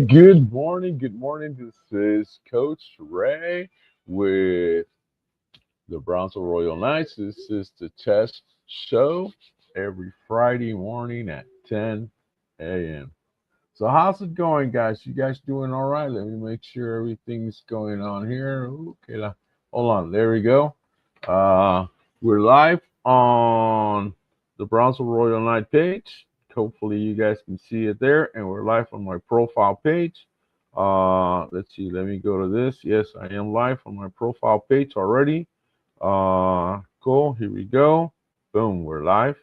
Good morning. Good morning. This is Coach Ray with the Brownsville Royal Knights. This is the chess show every Friday morning at 10 a.m. So, how's it going, guys? You guys doing all right? Let me make sure everything's going on here. Okay, hold on. There we go. We're live on the Brownsville Royal Knight page. Hopefully, you guys can see it there, and we're live on my profile page. Let's see. Let me go to this. Yes, I am live on my profile page already. Cool. Here we go. Boom. We're live.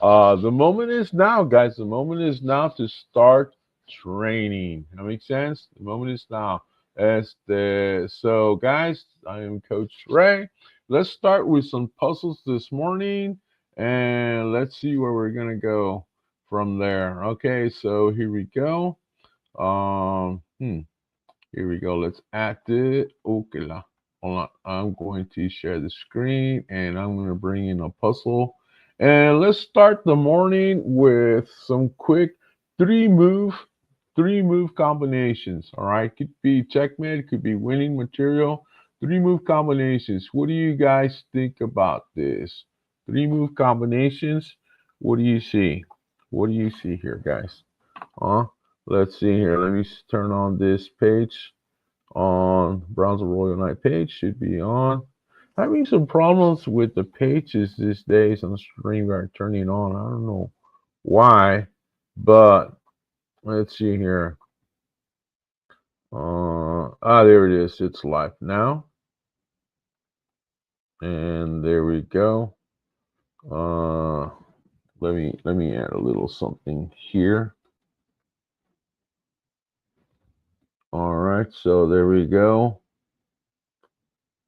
The moment is now, guys. The moment is now to start training. That makes sense. The moment is now. So, guys, I am Coach Ray. Let's start with some puzzles this morning, and let's see where we're gonna go from there. Okay, so here we go. Here we go. Let's add it. Okay, hold on. I'm going to share the screen, and I'm going to bring in a puzzle. And let's start the morning with some quick three move combinations. All right, could be checkmate, could be winning material. 3 move combinations. What do you guys think about this? 3 move combinations. What do you see? What do you see here, guys? Let's see here. Let me turn on this page on Brownsville Royal Knight page. Should be on. Having some problems with the pages these days on StreamYard turning on. I don't know why, but let's see here. There it is. It's live now. And there we go. Let me add a little something here. All right, so there we go.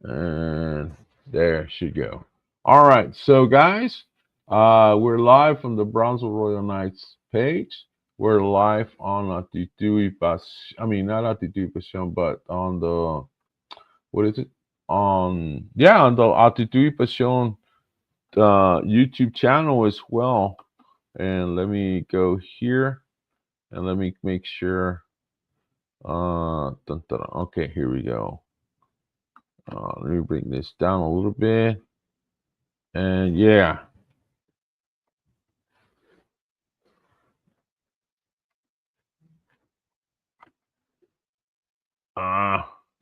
And there she go. All right, so guys, we're live from the Brownsville Royal Knights page. We're live on Actitud, not Actitud Pasión, but on the, what is it? On the Actitud Pasión YouTube channel as well. And let me go here and let me make sure. Okay, here we go. Let me bring this down a little bit. And yeah.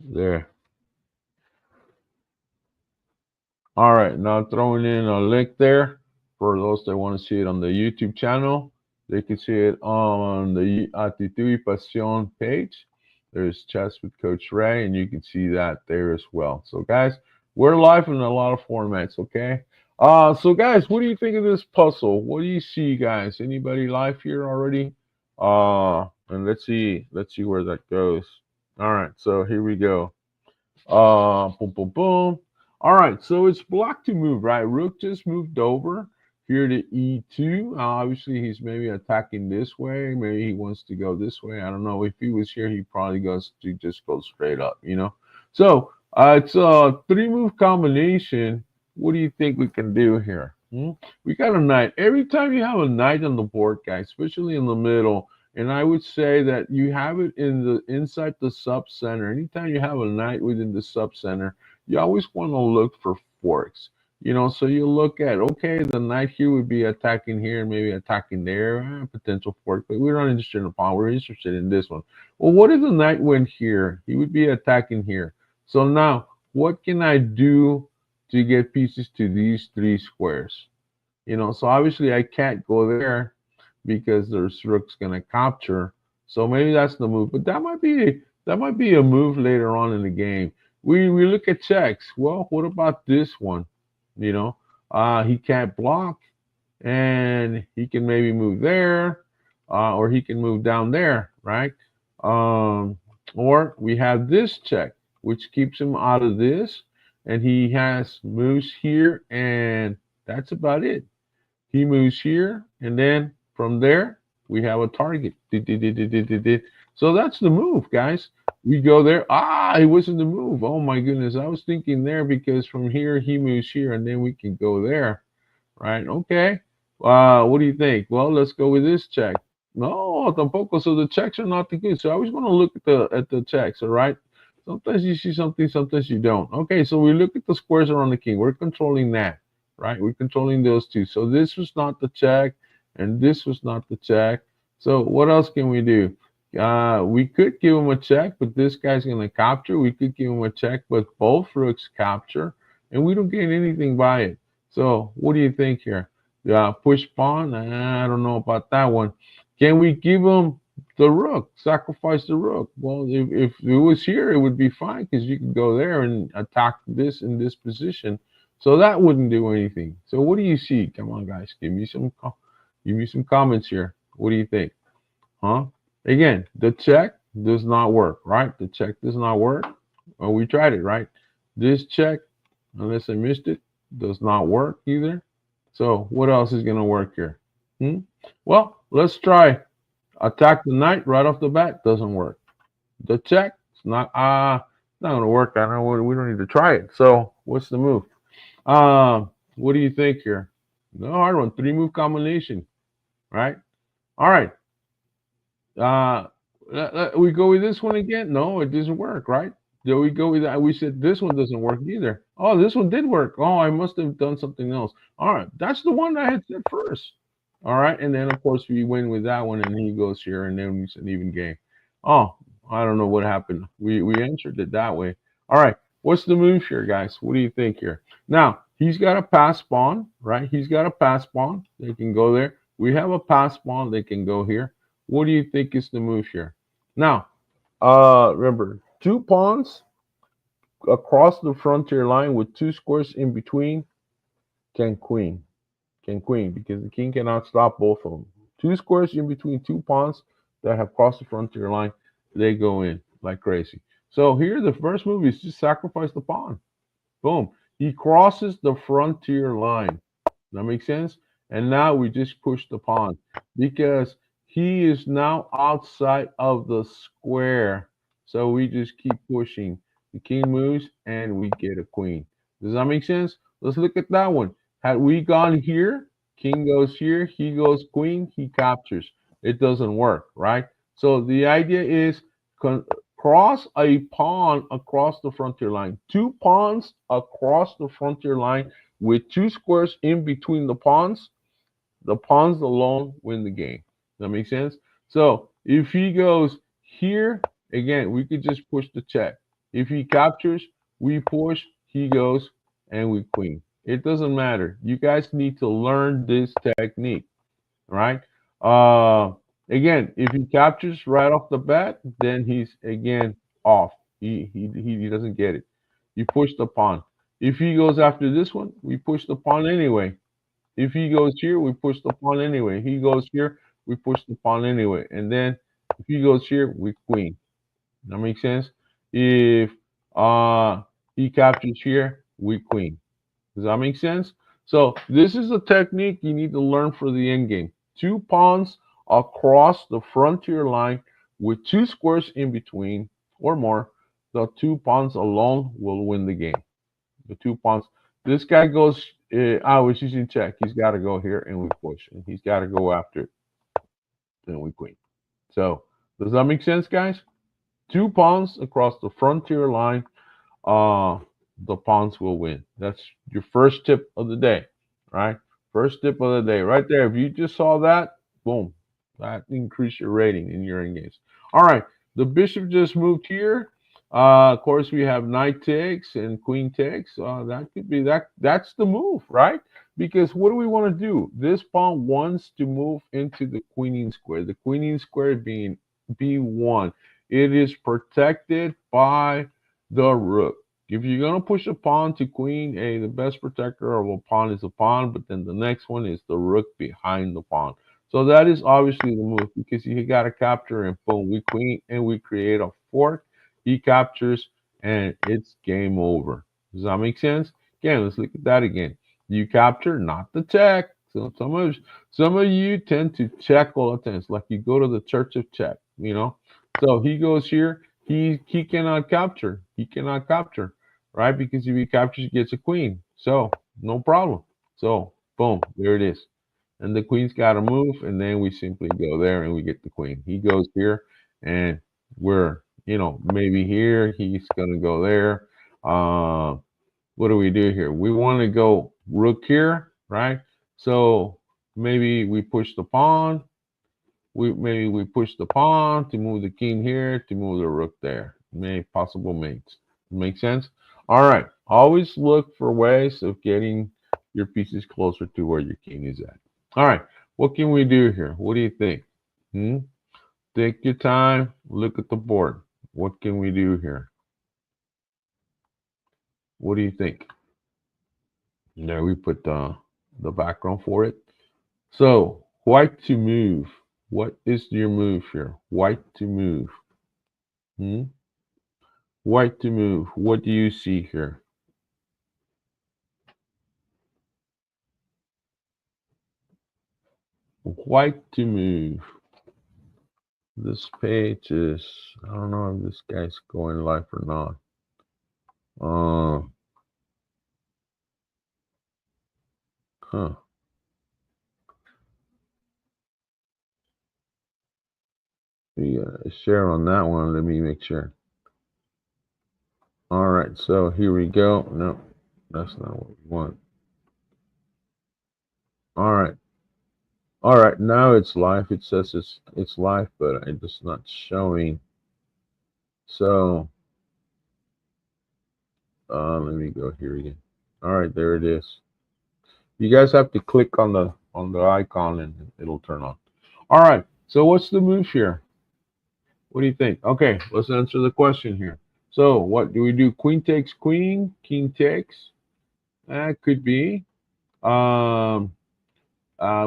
There. All right, now throwing in a link there for those that want to see it on the YouTube channel. They can see it on the Actitud Pasión page. There's Chess with Coach Ray, and you can see that there as well. So, guys, we're live in a lot of formats, okay? So, guys, what do you think of this puzzle? What do you see, guys? Anybody live here already? And let's see where that goes. All right, so here we go. Boom, boom, boom. All right, so it's block to move, right? Rook just moved over here to E2. Obviously, he's maybe attacking this way. Maybe he wants to go this way. I don't know. If he was here, he probably goes to just go straight up, you know? So it's a 3-move combination. What do you think we can do here? We got a knight. Every time you have a knight on the board, guys, especially in the middle, and I would say that you have it inside the sub center. Anytime you have a knight within the sub center, you always want to look for forks. You know, so you look at, okay, the knight here would be attacking here, maybe attacking there, potential fork, but we're not interested in the pawn. We're interested in this one. Well, what if the knight went here? He would be attacking here. So now, what can I do to get pieces to these 3 squares? You know, so obviously I can't go there because there's rook's gonna capture. So maybe that's the move. But that might be a move later on in the game. We look at checks. Well, what about this one? You know, he can't block, and he can maybe move there, or he can move down there, right? Or we have this check, which keeps him out of this, and he has moves here, and that's about it. He moves here, and then from there, we have a target. So that's the move, guys. We go there. It wasn't the move. Oh, my goodness. I was thinking there because from here, he moves here, and then we can go there, right? Okay. What do you think? Well, let's go with this check. No, No, tampoco. So the checks are not the good. So I was going to look at the checks. All right. Sometimes you see something, sometimes you don't. Okay, so we look at the squares around the king. We're controlling that, right? We're controlling those two. So this was not the check, and this was not the check. So what else can we do? We could give him a check, but this guy's going to capture. We could give him a check, but both rooks capture, and we don't gain anything by it. So what do you think here? Push pawn? I don't know about that one. Can we give him the rook? Sacrifice the rook? Well, if it was here, it would be fine because you could go there and attack this in this position. So that wouldn't do anything. So what do you see? Come on, guys, give me some comments here. What do you think? Huh? Again, the check does not work, right? The check does not work. Well, we tried it, right? This check, unless I missed it, does not work either. So what else is going to work here? Well, let's try attack the knight right off the bat. Doesn't work. The check, it's not going to work. I know we don't need to try it. So what's the move? What do you think here? No hard one. 3-move combination, right? All right. We go with this one again. No, it doesn't work, right? Do we go with that? We said this one doesn't work either. Oh, this one did work. Oh, I must have done something else. All right, that's the one I had said first. All right, and then of course we win with that one, and he goes here, and then it's an even game. Oh, I don't know what happened. We answered it that way. All right, what's the move here, guys? What do you think here? Now he's got a pass pawn, right? He's got a pass pawn. They can go there. We have a pass pawn. They can go here. What do you think is the move here? Now, remember, 2 pawns across the frontier line with 2 squares in between can queen. Can queen, because the king cannot stop both of them. 2 squares in between 2 pawns that have crossed the frontier line, they go in like crazy. So here, the first move is just sacrifice the pawn. Boom. He crosses the frontier line. That makes sense? And now we just push the pawn because he is now outside of the square. So we just keep pushing. The king moves and we get a queen. Does that make sense? Let's look at that one. Had we gone here, king goes here, he goes queen, he captures. It doesn't work, right? So the idea is cross a pawn across the frontier line. 2 pawns across the frontier line with 2 squares in between the pawns. The pawns alone win the game. That makes sense? So if he goes here, again, we could just push the check. If he captures, we push, he goes, and we queen. It doesn't matter. You guys need to learn this technique, right? Again, if he captures right off the bat, then he's again off. He doesn't get it. You push the pawn. If he goes after this one, we push the pawn anyway. If he goes here, we push the pawn anyway. He goes here, we push the pawn anyway. And then if he goes here, we queen. That makes sense? If he captures here, we queen. Does that make sense? So this is a technique you need to learn for the end game. 2 pawns across the frontier line with 2 squares in between or more. The 2 pawns alone will win the game. The 2 pawns. This guy goes. I was using check. He's got to go here and we push, and he's got to go after it. Then we queen. So does that make sense, guys? 2 pawns across the frontier line. The pawns will win. That's your first tip of the day, right? First tip of the day, right there. If you just saw that, boom, that increased your rating in your end games. All right, the bishop just moved here. Of course, we have knight takes and queen takes. That could be that. That's the move, right? Because what do we want to do? This pawn wants to move into the queening square. The queening square being B1. It is protected by the rook. If you're going to push a pawn to queen, the best protector of a pawn is a pawn, but then the next one is the rook behind the pawn. So that is obviously the move because you got to capture and boom, we queen and we create a fork. He captures and it's game over. Does that make sense? Again, let's look at that again. You capture, not the check. So some of you tend to check all the time. It's like you go to the church of check, you know. So he goes here. He cannot capture. He cannot capture, right? Because if he captures, he gets a queen. So no problem. So boom, there it is. and the queen's got to move, and then we simply go there and we get the queen. He goes here, and we're, maybe here. He's gonna go there. What do we do here? We want to go rook here, right? So maybe we push the pawn. We push the pawn to move the king here, to move the rook there. May possible mates. Make sense? All right. Always look for ways of getting your pieces closer to where your king is at. All right. What can we do here? What do you think? Hmm? Take your time. Look at the board. What can we do here? What do you think? There we put the background for it. So white to move. What is your move here? White to move. Hmm? White to move. What do you see here? White to move. This page is, I don't know if this guy's going live or not. Huh. Yeah, share on that one. Let me make sure. All right, so here we go. No, that's not what we want. All right. All right, now it's live. It says it's live, but it's not showing. So let me go here again. All right, there it is. You guys have to click on the icon and it'll turn on. All right. So what's the move here? What do you think? Okay, let's answer the question here. So what do we do? Queen takes queen, king takes. That could be. Um,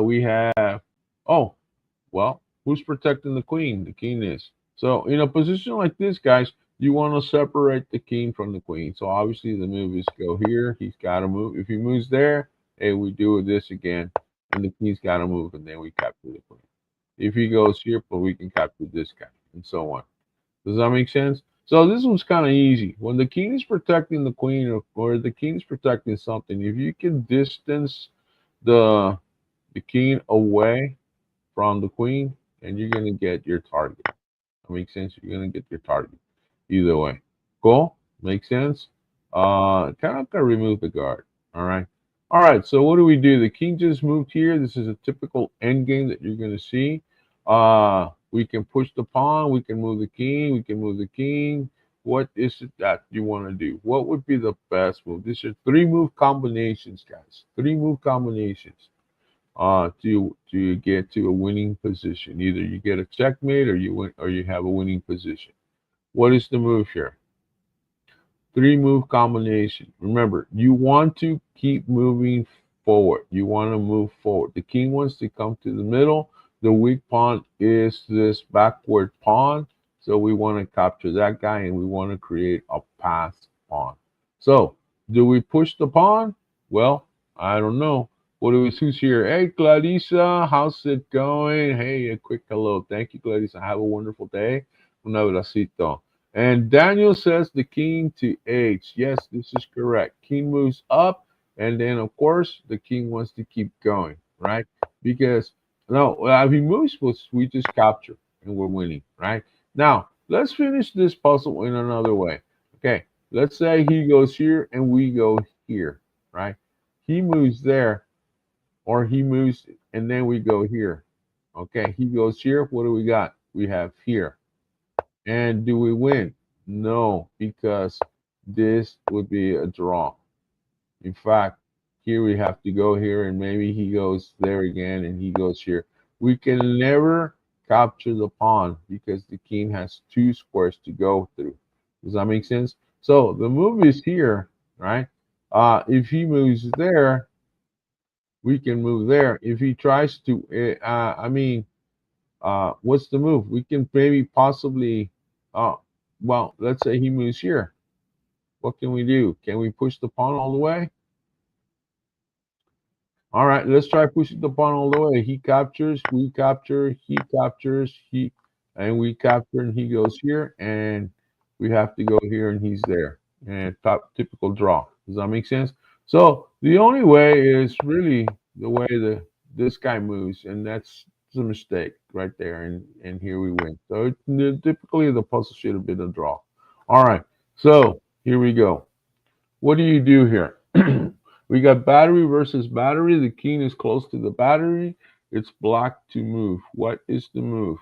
we have. Oh, well, who's protecting the queen? The king is. So in a position like this, guys, you want to separate the king from the queen. So obviously the move is go here. He's got to move. If he moves there, hey, we do this again, and the king's got to move, and then we capture the queen. If he goes here, but we can capture this guy, and so on. Does that make sense? So this one's kind of easy. When the king is protecting the queen, or the king is protecting something, if you can distance the king away from the queen, and you're gonna get your target. That makes sense. You're gonna get your target either way. Cool. Makes sense. Kind of gonna remove the guard. All right. All right. So what do we do? The king just moved here. This is a typical end game that you're gonna see. We can push the pawn. We can move the king. We can move the king. What is it that you want to do? What would be the best move? These are three move combinations, guys. Three move combinations to get to a winning position. Either you get a checkmate or you win or you have a winning position. What is the move here? Three move combination. Remember, you want to keep moving forward. You want to move forward. The king wants to come to the middle. The weak pawn is this backward pawn. So we want to capture that guy and we want to create a pass pawn. So do we push the pawn? Well, I don't know. What do we who's here? Hey Clarissa, how's it going? Hey, a quick hello. Thank you, Clarissa. Have a wonderful day. Un abracito. And Daniel says the king to H. Yes, this is correct. King moves up, and then of course the king wants to keep going, right? Because no, if he moves, we just capture and we're winning, right? Now let's finish this puzzle in another way. Okay, let's say he goes here and we go here, right? He moves there, or he moves and then we go here. Okay, he goes here. What do we got? We have here. And do we win? No, because this would be a draw. In fact, here we have to go here, and maybe he goes there again, and he goes here. We can never capture the pawn because the king has two squares to go through. Does that make sense? So the move is here, right? If he moves there, we can move there. If he tries to, what's the move? We can maybe possibly, uh, well, let's say he moves here. What can we do? Can we push the pawn all the way? All right, let's try pushing the pawn all the way. He captures, we capture, he captures, and we capture, and he goes here, and we have to go here, and he's there. And typical draw. Does that make sense? So the only way is really the way this guy moves, and that's a mistake right there, and here we win. So typically the puzzle should have been a draw. All right, so here we go. What do you do here? We got battery versus battery. The king is close to the battery. It's blocked to move. What is the move?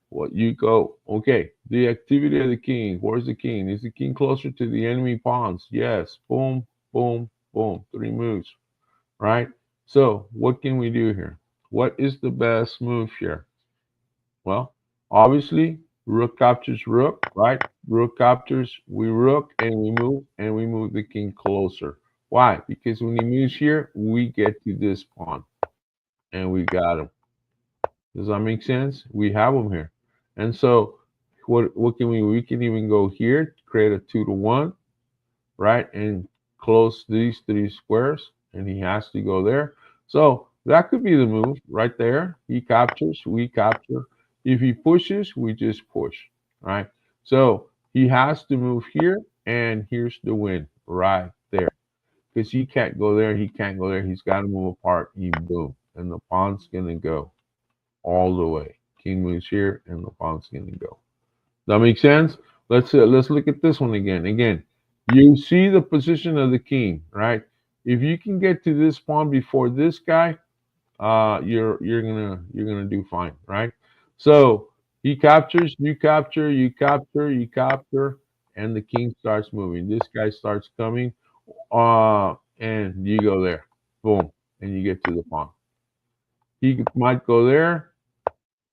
What you go? Okay, the activity of the king. Where's the king? Is the king closer to the enemy pawns? Yes. Boom, boom, boom. 3 moves, right? So what can we do here? What is the best move here? Well, obviously, rook captures rook, right? Rook captures, we rook, and we move the king closer. Why? Because when he moves here, we get to this pawn, and we got him. Does that make sense? We have him here. And so, what can we can even go here, create a 2-to-1, right? And close these 3 squares, and he has to go there. So that could be the move right there. He captures, we capture. If he pushes, we just push, right? So he has to move here, and here's the win right there. Because he can't go there, he can't go there. He's got to move apart. He boom, and the pawn's gonna go all the way. King moves here, and the pawn's gonna go. That makes sense? Let's look at this one again. Again, you see the position of the king, right? If you can get to this pawn before this guy, you're gonna do fine, right? So he captures, you capture, you capture, you capture, and the king starts moving. This guy starts coming, and you go there, boom, and you get to the pawn. He might go there.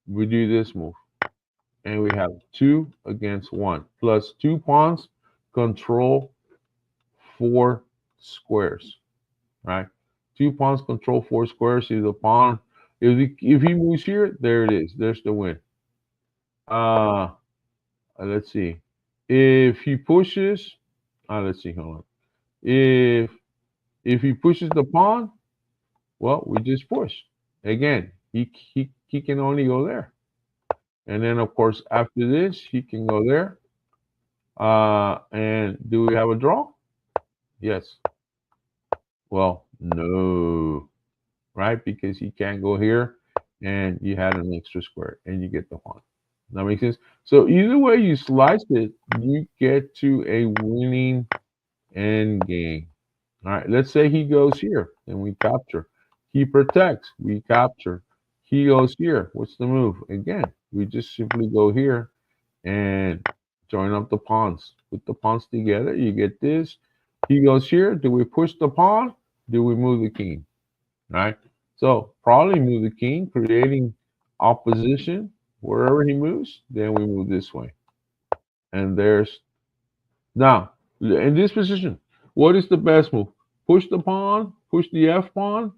We do this move, and we have 2 against 1 plus 2 pawns control 4 squares, right? 2 pawns control 4 squares. If the pawn, if he moves here, there it is. There's the win. Uh, let's see. If he pushes, let's see. Hold on. If he pushes the pawn, well, we just push. Again, he can only go there. And then, of course, after this, he can go there. And do we have a draw? Yes. Well, no, right? Because he can't go here, and you had an extra square, and you get the pawn. That makes sense. So either way you slice it, you get to a winning end game. All right. Let's say he goes here, and we capture. He protects. We capture. He goes here. What's the move? Again, we just simply go here and join up the pawns. Put the pawns together. You get this. He goes here. Do we push the pawn? Do we move the king? Right? So probably move the king, creating opposition wherever he moves. Then we move this way. And there's now in this position, what is the best move? Push the pawn, push the F pawn,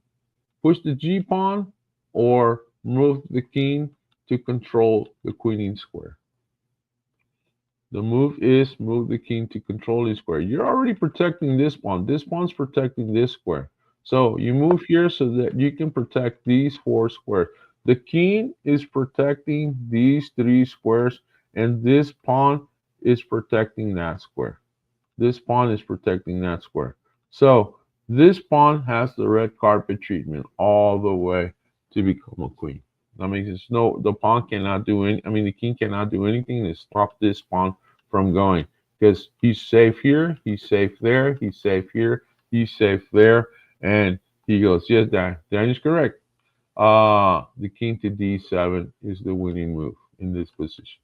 push the G pawn, or move the king to control the queening square. The move is move the king to control the square. You're already protecting this pawn. This pawn's protecting this square. So you move here so that you can protect these 4 squares. The king is protecting these 3 squares, and this pawn is protecting that square. This pawn is protecting that square. So this pawn has the red carpet treatment all the way to become a queen. That means it's no, the pawn cannot do any, the king cannot do anything to stop this pawn from going, because he's safe here, he's safe there, he's safe here, he's safe there, and he goes, yes, Dan is correct. The king to d7 is the winning move in this position.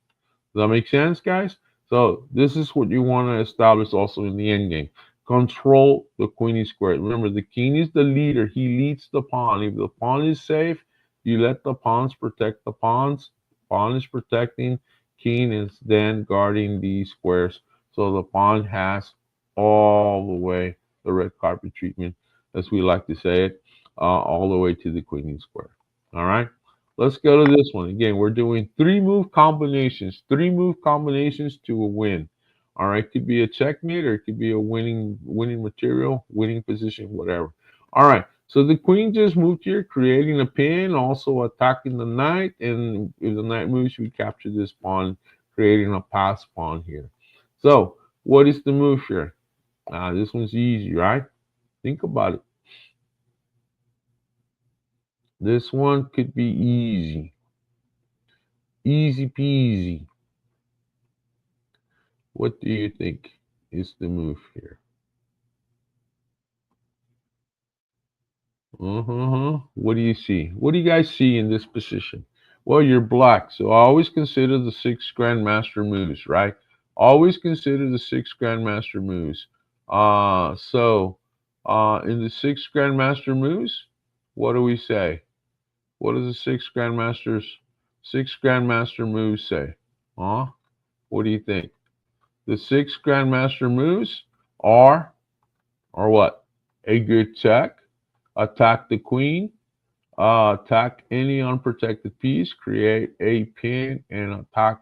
Does that make sense, guys? So this is what you want to establish also in the endgame. Control the queening square. Remember, the king is the leader. He leads the pawn. If the pawn is safe, you let the pawns protect the pawns. Pawn is protecting. King is then guarding these squares. So the pawn has all the way the red carpet treatment, as we like to say it, all the way to the queening square. All right. Let's go to this one. Again, we're doing 3 move combinations. 3 move combinations to a win. All right, could be a checkmate, or it could be a winning material, winning position, whatever. All right, so the queen just moved here, creating a pin, also attacking the knight, and if the knight moves, we capture this pawn, creating a pass pawn here. So what is the move here? This one's easy, right? Think about it. This one could be easy. Easy peasy. What do you think is the move here? What do you see? What do you guys see in this position? Well, you're black, so always consider the six grandmaster moves, right? Always consider the six grandmaster moves. In the six grandmaster moves, what do we say? What do the six grandmaster moves say? Huh? What do you think? The six grandmaster moves are what? A good check, attack the queen, attack any unprotected piece, create a pin, and attack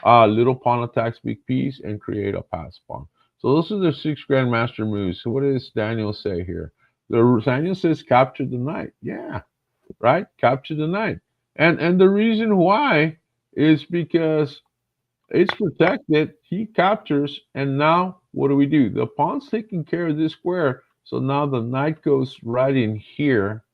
little pawn attacks big piece, and create a pass pawn. So those are the six grandmaster moves. So what does Daniel say here? Daniel says capture the knight. Yeah, right? Capture the knight. And the reason why is because it's protected. He captures, and now what do? The pawn's taking care of this square, so now the knight goes right in here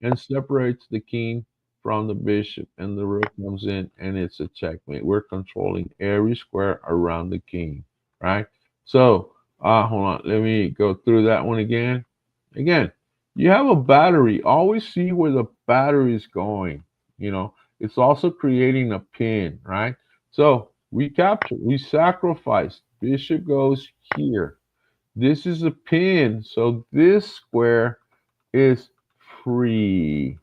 and separates the king from the bishop, and the rook comes in, and it's a checkmate. We're controlling every square around the king, right? So, hold on, let me go through that one again. Again, you have a battery. Always see where the battery is going. It's also creating a pin, right? So we capture, we sacrifice. Bishop goes here. This is a pin, so this square is free.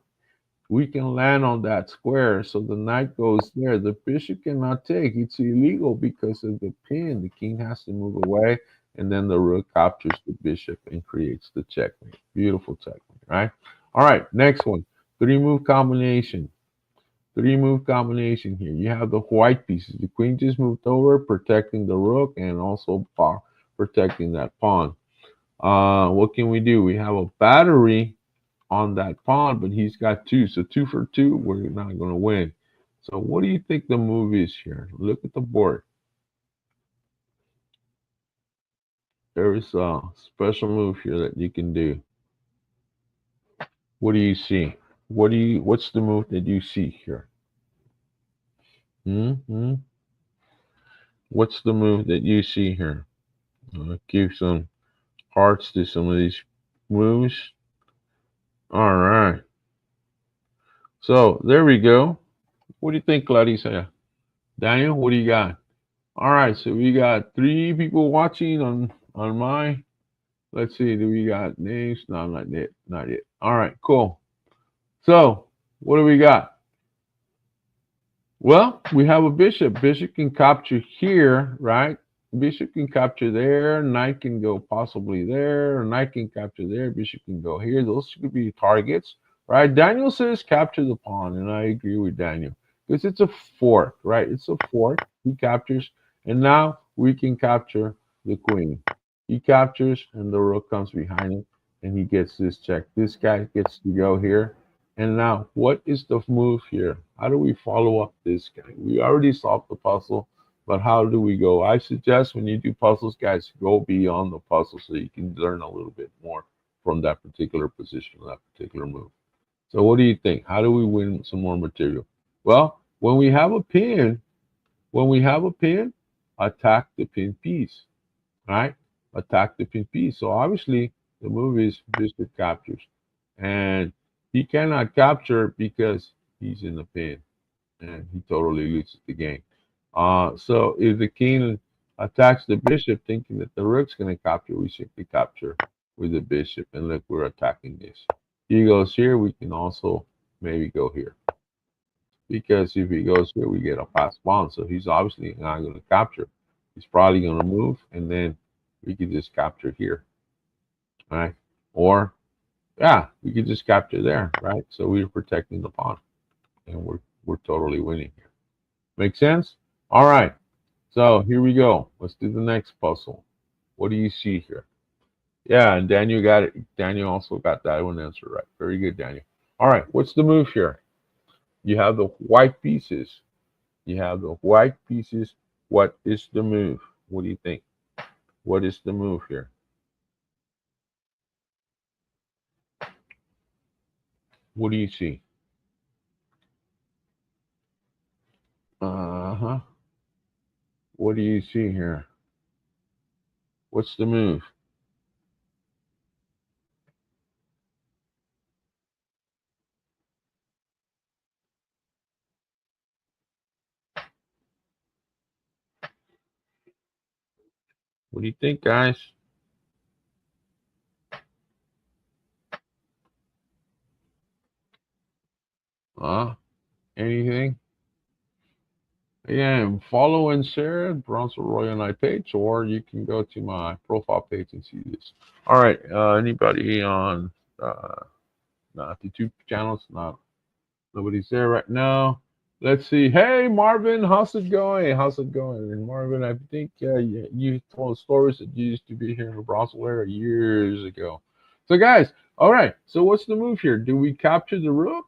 We can land on that square, so the knight goes there. The bishop cannot take. It's illegal because of the pin. The king has to move away, and then the rook captures the bishop and creates the checkmate. Beautiful checkmate, right? All right, next one. Three-move combination. Three-move combination here. You have the white pieces. The queen just moved over, protecting the rook and also protecting that pawn. What can we do? We have a battery on that pawn, but he's got two. So 2 for 2, we're not going to win. So what do you think the move is here? Look at the board. There is a special move here that you can do. What do you see? What's the move that you see here? Hmm What's the move that you see here? Give some hearts to some of these moves. All right. So there we go. What do you think, Clarissa? Daniel, what do you got? All right, so we got 3 people watching on my. Let's see, do we got names? No, not yet, not yet. All right, cool. So what do we got? Well, we have a bishop. Bishop can capture here, right? Bishop can capture there. Knight can go possibly there. Knight can capture there. Bishop can go here. Those could be targets, right? Daniel says capture the pawn, and I agree with Daniel because it's a fork, right? It's a fork. He captures, and now we can capture the queen. He captures, and the rook comes behind him, and he gets this check. This guy gets to go here. And now, what is the move here? How do we follow up this guy? We already solved the puzzle, but how do we go? I suggest when you do puzzles, guys, go beyond the puzzle so you can learn a little bit more from that particular position, that particular move. So, what do you think? How do we win some more material? Well, when we have a pin, attack the pin piece, right? Attack the pin piece. So obviously, the move is bishop captures, and he cannot capture because he's in the pin, and he totally loses the game. So if the king attacks the bishop, thinking that the rook's going to capture, we simply capture with the bishop, and look, we're attacking this. He goes here, we can also maybe go here, because if he goes here, we get a fast pawn. So he's obviously not going to capture. He's probably going to move, and then we could just capture here, right? Or yeah, we could just capture there, right? So we're protecting the pawn, and we're totally winning here. Make sense? All right. So here we go. Let's do the next puzzle. What do you see here? Yeah, and Daniel got it. Daniel also got that one answer right. Very good, Daniel. All right. What's the move here? You have the white pieces. You have the white pieces. What is the move? What do you think? What is the move here? What do you see? Uh-huh. What do you see here? What's the move? What do you think, guys? Anything? Again, follow and share Brownsville Roy and I page, or you can go to my profile page and see this. All right. Anybody on the two channels? Not nobody's there right now. Let's see. Hey, Marvin, how's it going? How's it going? And Marvin, I think you told stories that you used to be here in the Brownsville area years ago. So, guys, all right. So, what's the move here? Do we capture the rook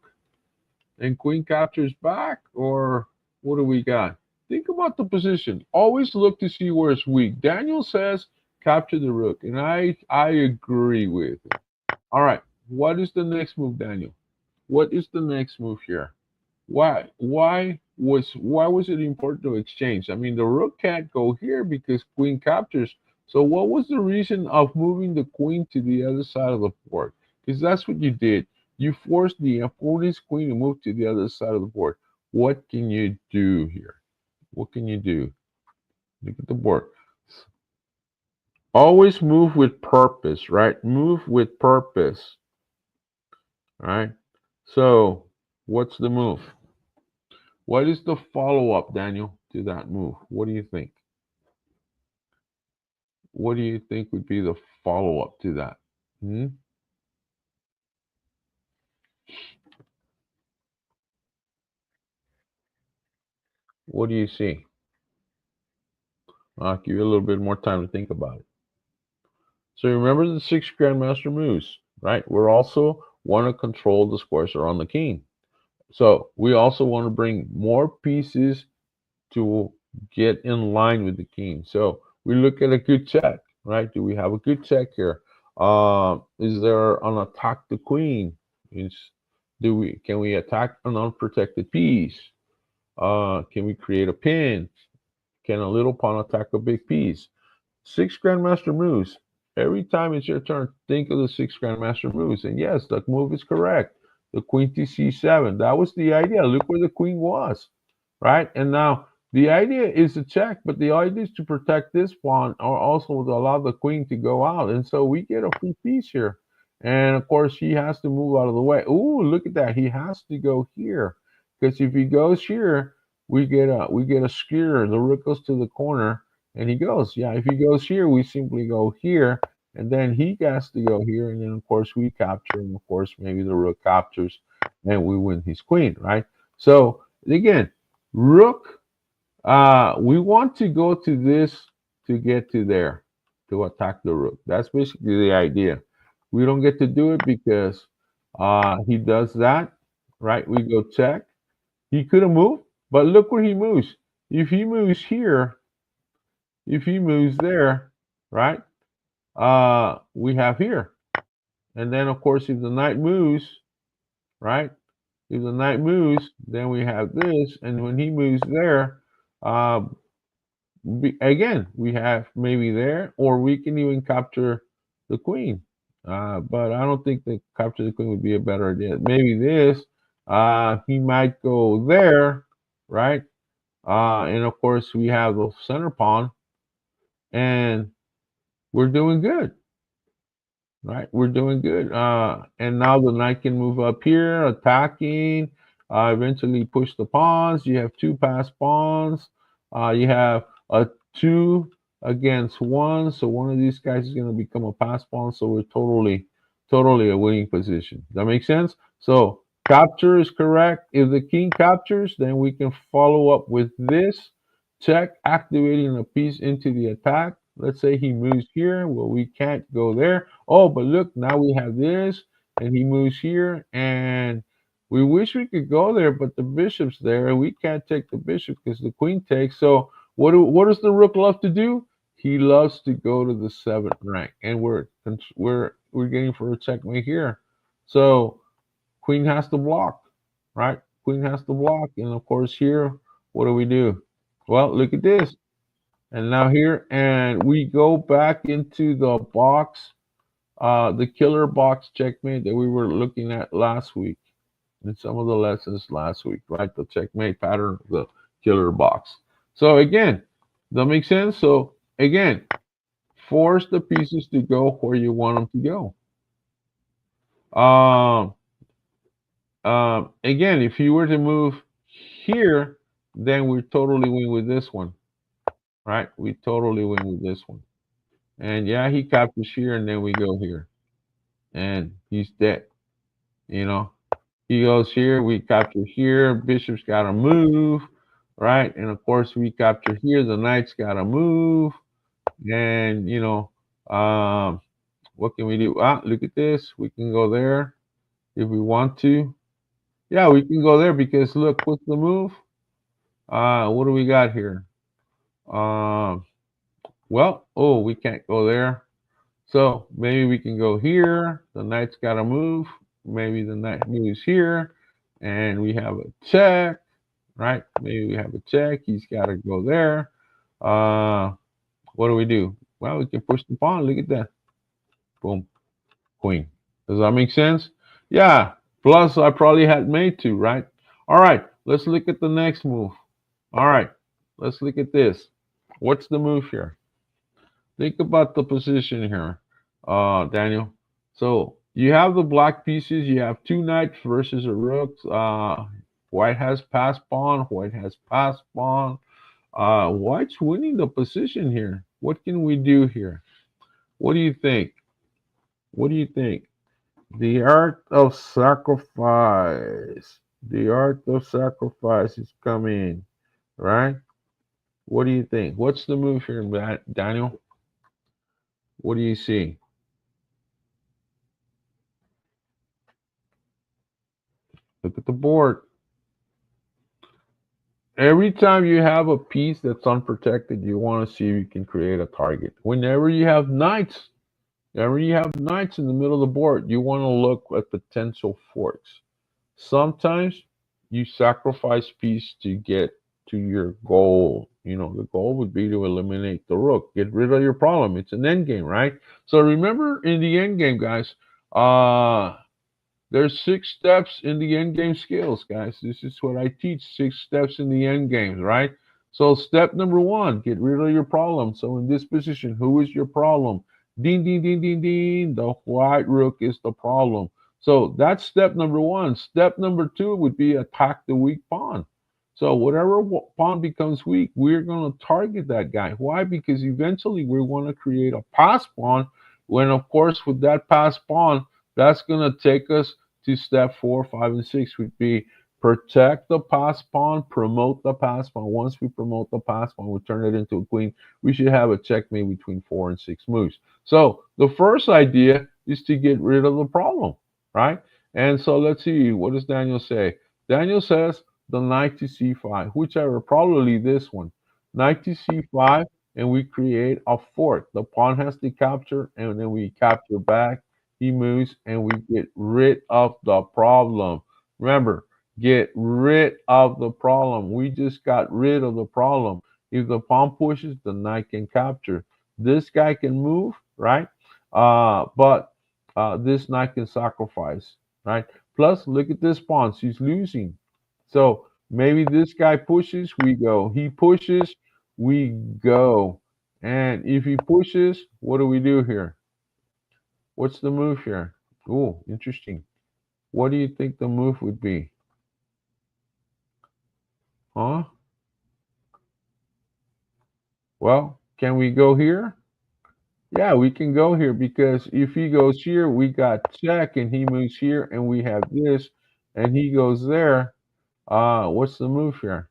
and queen captures back, or what do we got? Think about the position. Always look to see where it's weak. Daniel says capture the rook, and I agree with it. All right. What is the next move, Daniel? What is the next move here? Why was it important to exchange? I mean, the rook can't go here because queen captures. So what was the reason of moving the queen to the other side of the board? Because that's what you did. You forced the opponent's queen to move to the other side of the board. What can you do here? What can you do? Look at the board. Always move with purpose, right? Move with purpose, right? So what's the move? What is the follow-up, Daniel, to that move? What do you think? What do you think would be the follow-up to that? Hmm? What do you see? I'll give you a little bit more time to think about it. So remember the six grandmaster moves, right? We're also want to control the squares around the king. So we also want to bring more pieces to get in line with the king. So we look at a good check, right? Do we have a good check here? Is there an attack the queen? Is can we attack an unprotected piece? Can we create a pin? Can a little pawn attack a big piece? Six grandmaster moves. Every time it's your turn, think of the six grandmaster moves. And yes, the move is correct. The queen to c7. That was the idea. Look where the queen was, right? And now the idea is to check, but the idea is to protect this pawn or also to allow the queen to go out. And so we get a free piece here. And of course, he has to move out of the way. Ooh, look at that. He has to go here. Because if he goes here, we get a skewer. The rook goes to the corner and he goes. Yeah, if he goes here, we simply go here. And then he has to go here. And then, of course, we capture. And, of course, maybe the rook captures and we win his queen, right? So, again, rook, we want to go to this to get to there, to attack the rook. That's basically the idea. We don't get to do it because he does that, right? We go check. He could have moved, but look where he moves. If he moves here, if he moves there, right? We have here. And then, of course, if the knight moves, right? If the knight moves, then we have this. And when he moves there, uh, again, we have maybe there, or we can even capture the queen. But I don't think that capture the queen would be a better idea. Maybe this. He might go there, right? And of course, we have the center pawn, and we're doing good, right? We're doing good. And now the knight can move up here, attacking. Eventually, push the pawns. You have two passed pawns. You have a two against one, so one of these guys is going to become a pass pawn. So we're totally a winning position. That makes sense. So capture is correct. If the king captures, then we can follow up with this check, activating a piece into the attack. Let's say he moves here. Well, we can't go there. Oh, but look, now we have this, and he moves here, and we wish we could go there, but the bishop's there, and we can't take the bishop because the queen takes. So what does the rook love to do? He loves to go to the seventh rank, and we're getting for a checkmate here. So queen has to block, right? Queen has to block, and of course here, what do we do? Well, look at this. And now here, and we go back into the box, the killer box checkmate that we were looking at last week in some of the lessons last week, right? The checkmate pattern, the killer box. So again, that makes sense. So again, force the pieces to go where you want them to go. Again, if you were to move here, then we totally win with this one, right? We totally win with this one. And yeah, he captures here, and then we go here, and he's dead. You know, he goes here, we capture here. Bishop's got to move, right? And of course, we capture here. The knight's got to move, and what can we do? Ah, look at this. We can go there if we want to. Yeah, we can go there because look, what's the move? What do we got here? Um, well, oh, we can't go there. So maybe we can go here. The knight's got to move. Maybe the knight moves here, and we have a check, right? Maybe we have a check. He's got to go there. What do we do? Well, we can push the pawn. Look at that. Boom, queen. Does that make sense? Yeah. Plus, I probably had made two, right? All right. Let's look at the next move. All right. Let's look at this. What's the move here? Think about the position here, Daniel. So you have the black pieces. You have two knights versus a rook. White has passed pawn. White has passed pawn. White's winning the position here. What can we do here? What do you think? What do you think? The art of sacrifice. The art of sacrifice is coming, right? What do you think? What's the move here, Daniel? What do you see? Look at the board. Every time you have a piece that's unprotected, you want to see if you can create a target. Whenever you have knights, whenever you have knights in the middle of the board, you want to look at potential forks. Sometimes you sacrifice piece to get to your goal. The goal would be to eliminate the rook, get rid of your problem. It's an end game, right? So remember in the end game, guys, there's 6 steps in the end game skills, guys. This is what I teach, 6 steps in the end games, right? So step number 1, get rid of your problem. So in this position, who is your problem? Ding, ding, ding, ding, ding. The white rook is the problem. So that's step number 1. Step number 2 would be attack the weak pawn. So whatever pawn becomes weak, we're going to target that guy. Why? Because eventually we're going to create a pass pawn. When, of course, with that pass pawn, that's going to take us to step 4, 5, and 6 would be protect the pass pawn, promote the pass pawn. Once we promote the pass pawn, we turn it into a queen. We should have a checkmate between 4 and 6 moves. So the first idea is to get rid of the problem, right? And so let's see, what does Daniel say? Daniel says the knight to c5, whichever, probably this one. Knight to c5, and we create a fork. The pawn has to capture, and then we capture back. He moves, and we get rid of the problem. Remember, get rid of the problem. We just got rid of the problem. If the pawn pushes, the knight can capture. This guy can move, right? But this knight can sacrifice, right? Plus, look at this pawn. She's losing. So maybe this guy pushes, we go. He pushes, we go. And if he pushes, what do we do here? What's the move here? Oh, interesting. What do you think the move would be? Huh? Well, can we go here? Yeah, we can go here because if he goes here, we got check, and he moves here, and we have this, and he goes there. What's the move here?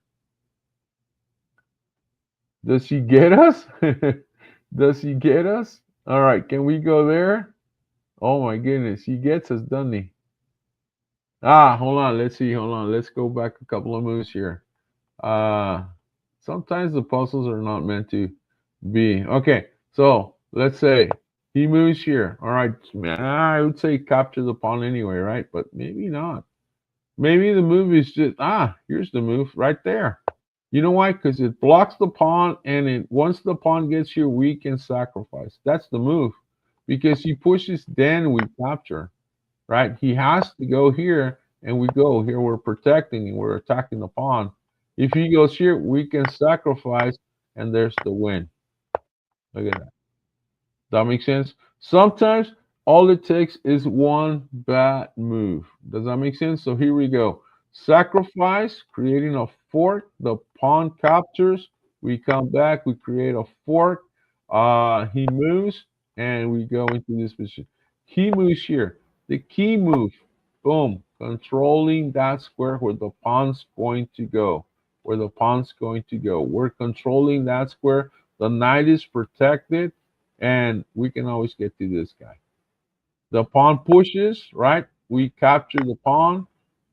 Does he get us? Does he get us? All right, can we go there? Oh my goodness, he gets us, doesn't he? Hold on. Let's see. Hold on. Let's go back a couple of moves here. Uh, Sometimes the puzzles are not meant to be. Okay, so let's say he moves here. All right, I would say capture the pawn anyway, right? But maybe not. Maybe the move is just here's the move right there. You know why? Because it blocks the pawn, and once the pawn gets here, we can sacrifice. That's the move. Because he pushes, then we capture, right? He has to go here, and we go here. We're protecting, and we're attacking the pawn. If he goes here, we can sacrifice, and there's the win. Look at that. That makes sense? Sometimes all it takes is one bad move. Does that make sense? So here we go. Sacrifice, creating a fork. The pawn captures. We come back. We create a fork. He moves, and we go into this position. He moves here. The key move. Boom. Controlling that square where the pawn's going to go. Where the pawn's going to go. We're controlling that square. The knight is protected, and we can always get to this guy. The pawn pushes, right? We capture the pawn.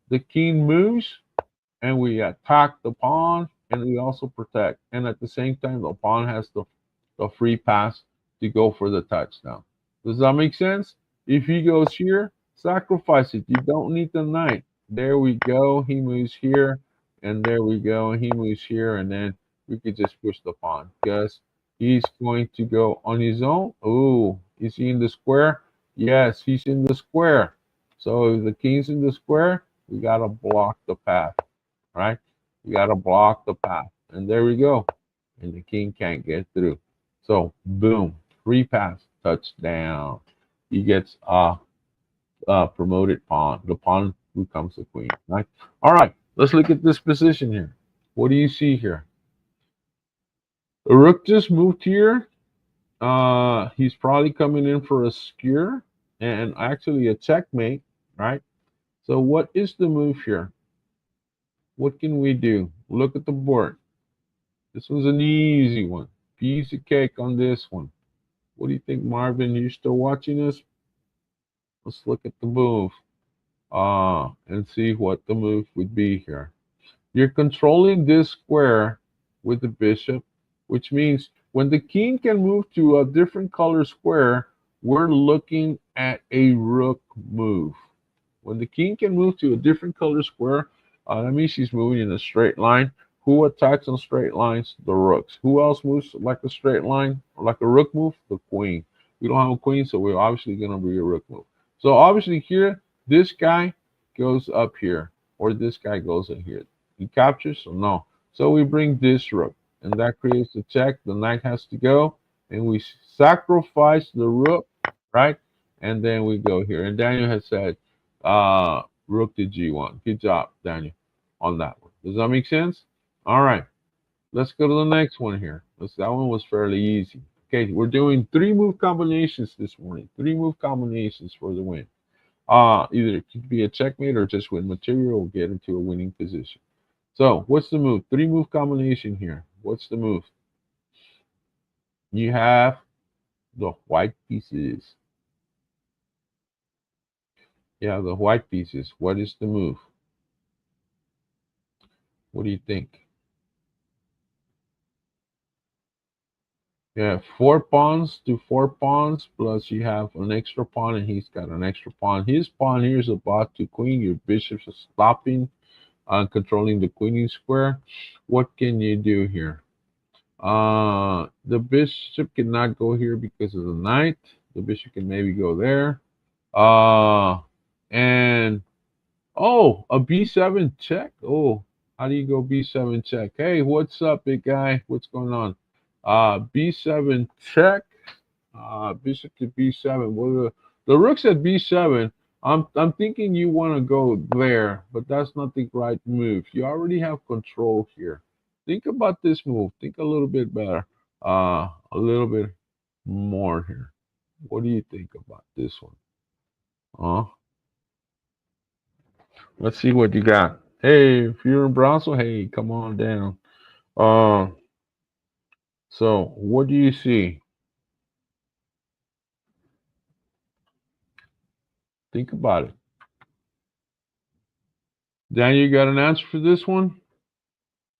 The king moves, and we attack the pawn, and we also protect. And at the same time, the pawn has the free pass to go for the touchdown. Does that make sense? If he goes here, sacrifice it. You don't need the knight. There we go. He moves here, and there we go. He moves here, and then we could just push the pawn because he's going to go on his own. Oh, is he in the square? Yes, he's in the square. So if the king's in the square, we gotta block the path, right? We gotta block the path, and there we go. And the king can't get through. So boom, free pass, touchdown. He gets a promoted pawn. The pawn becomes the queen, right? All right, let's look at this position here. What do you see here? The rook just moved here. He's probably coming in for a skewer and actually a checkmate, right? So what is the move here? What can we do? Look at the board. This was an easy one. Piece of cake on this one. What do you think, Marvin? You still watching us? Let's look at the move and see what the move would be here. You're controlling this square with the bishop, which means when the king can move to a different color square, we're looking at a rook move. When the king can move to a different color square, that means she's moving in a straight line. Who attacks on straight lines? The rooks. Who else moves like a straight line or like a rook move? The queen. We don't have a queen, so we're obviously going to be a rook move. So obviously here, this guy goes up here, or this guy goes in here. He captures, so no. So we bring this rook, and that creates a check. The knight has to go, and we sacrifice the rook, right? And then we go here. And Daniel has said, rook to g1. Good job, Daniel, on that one. Does that make sense? All right. Let's go to the next one here. That one was fairly easy. Okay, we're doing 3-move combinations this morning. 3-move combinations for the win. Either it could be a checkmate or just win material or get into a winning position. So, what's the move? 3-move combination here. What's the move? You have the white pieces. Yeah, the white pieces. What is the move? What do you think? You have 4 pawns to 4 pawns, plus you have an extra pawn, and he's got an extra pawn. His pawn here is about to queen. Your bishops are stopping on controlling the queening square. What can you do here? The bishop cannot go here because of the knight. The bishop can maybe go there. And oh, a b7 check. Oh, how do you go b7 check? Hey, what's up, big guy? What's going on? B7 check. Bishop to b7. Well, the rook's at b7. I'm thinking you want to go there, but that's not the right move. You already have control here. Think about this move. Think a little bit better. A little bit more here. What do you think about this one? Let's see what you got. Hey, if you're in Brownsville, hey, come on down. Uh, so what do you see? Think about it. Dan, you got an answer for this one?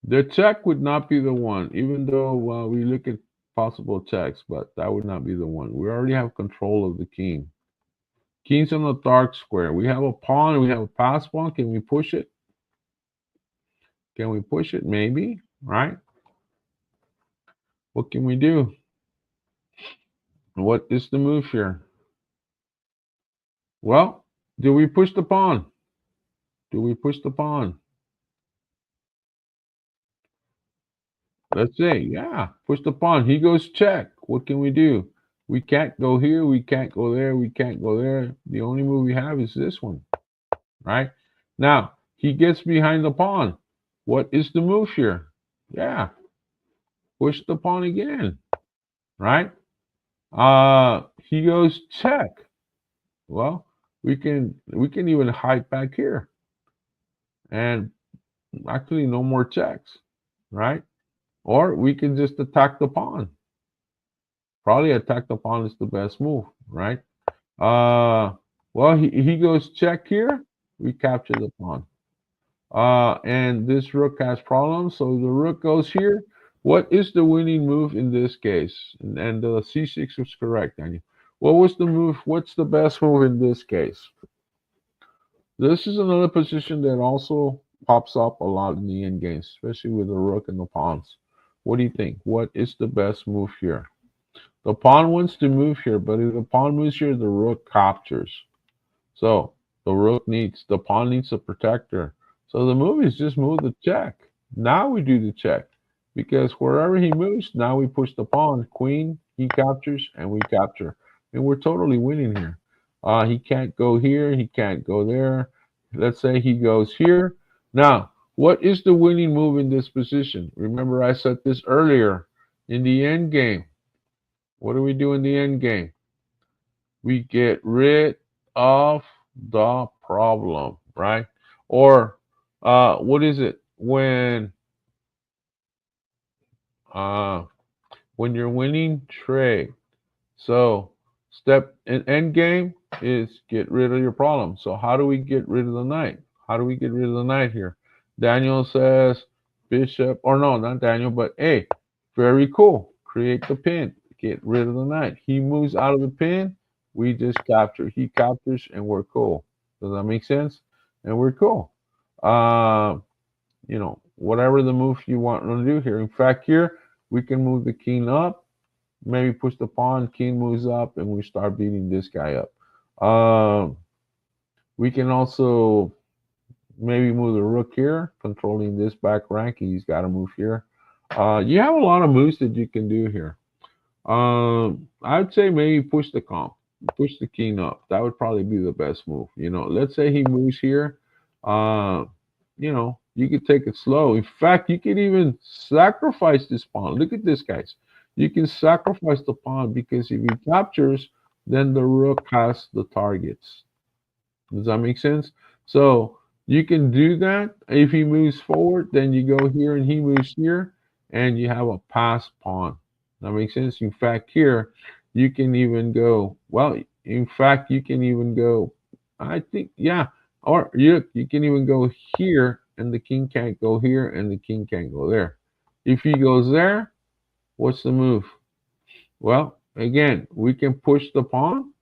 The check would not be the one, even though we look at possible checks, but that would not be the one. We already have control of the king. King's on the dark square. We have a pawn. We have a pass pawn. Can we push it? Can we push it? Maybe. right? What can we do? What is the move here? Well, do we push the pawn? Do we push the pawn? Let's say, yeah, push the pawn. He goes check. What can we do? We can't go here. We can't go there. We can't go there. The only move we have is this one, right? Now, he gets behind the pawn. What is the move here? Yeah, push the pawn again, right? He goes check. Well, we can even hide back here and actually no more checks, right? Or we can just attack the pawn. Probably attack the pawn is the best move, right? Uh, well, he goes check here. We capture the pawn. And this rook has problems, so the rook goes here. What is the winning move in this case? And the c6 was correct, Daniel. What was the move? What's the best move in this case? This is another position that also pops up a lot in the end games, especially with the rook and the pawns. What do you think? What is the best move here? The pawn wants to move here, but if the pawn moves here, the rook captures. So the pawn needs a protector. So the move is just move the check. Now we do the check. Because wherever he moves, now we push the pawn. Queen, he captures, and we capture. And we're totally winning here. He can't go here, he can't go there. Let's say he goes here. Now, what is the winning move in this position? Remember, I said this earlier. In the end game, what do we do in the end game? We get rid of the problem, right? Or what is it uh, when you're winning trade? So step in end game is get rid of your problem. So how do we get rid of the knight? How do we get rid of the knight here? Daniel says bishop, or no, not Daniel, but hey, very cool. Create the pin. Get rid of the knight. He moves out of the pin. We just capture. He captures, and we're cool. Does that make sense? And we're cool. Uh, whatever the move you want to do here. In fact, here we can move the king up, maybe push the pawn, king moves up, and we start beating this guy up. We can also maybe move the rook here, controlling this back rank. He's got to move here. You have a lot of moves that you can do here. I'd say maybe push the king up. That would probably be the best move. Let's say he moves here. Uh, you could take it slow. In fact, you could even sacrifice this pawn. Look at this, guys. You can sacrifice the pawn because if he captures, then the rook has the targets. Does that make sense? So you can do that. If he moves forward, then you go here and he moves here, and you have a pass pawn. That makes sense. In fact, here you can even go. Well, in fact, you can even go. I think, yeah. Or you can even go here, and the king can't go here, and the king can't go there. If he goes there, what's the move? Well, again, we can push the pawn.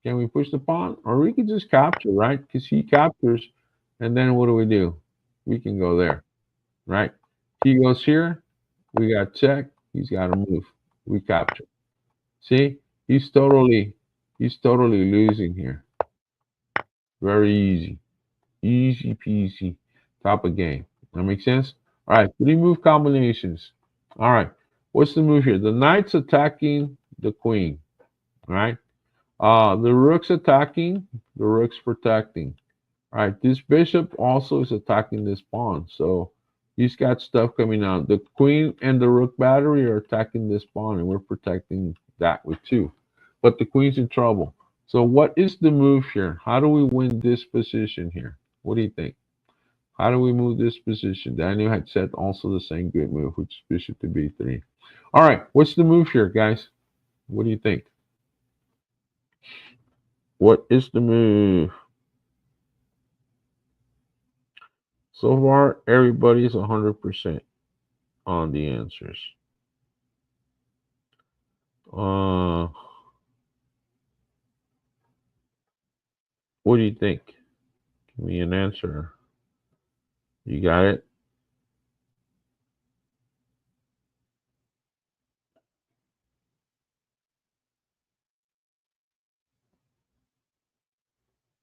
Can we push the pawn? Or we can just capture, right? Because he captures, and then what do? We can go there, right? He goes here, we got check, he's got to move. We capture. See? He's totally losing here. Very easy. Easy peasy. Top of game. That makes sense? All right, 3 move combinations. All right. What's the move here? The knight's attacking the queen, right? The rook's attacking, the rook's protecting. All right, this bishop also is attacking this pawn, so he's got stuff coming out. The queen and the rook battery are attacking this pawn, and we're protecting that with 2. But the queen's in trouble. So what is the move here? How do we win this position here? What do you think? How do we move this position? Daniel had said also the same good move, which is bishop to b3. All right, what's the move here, guys? What do you think? What is the move? So far, everybody's 100% on the answers. Uh, what do you think? Give me an answer. You got it?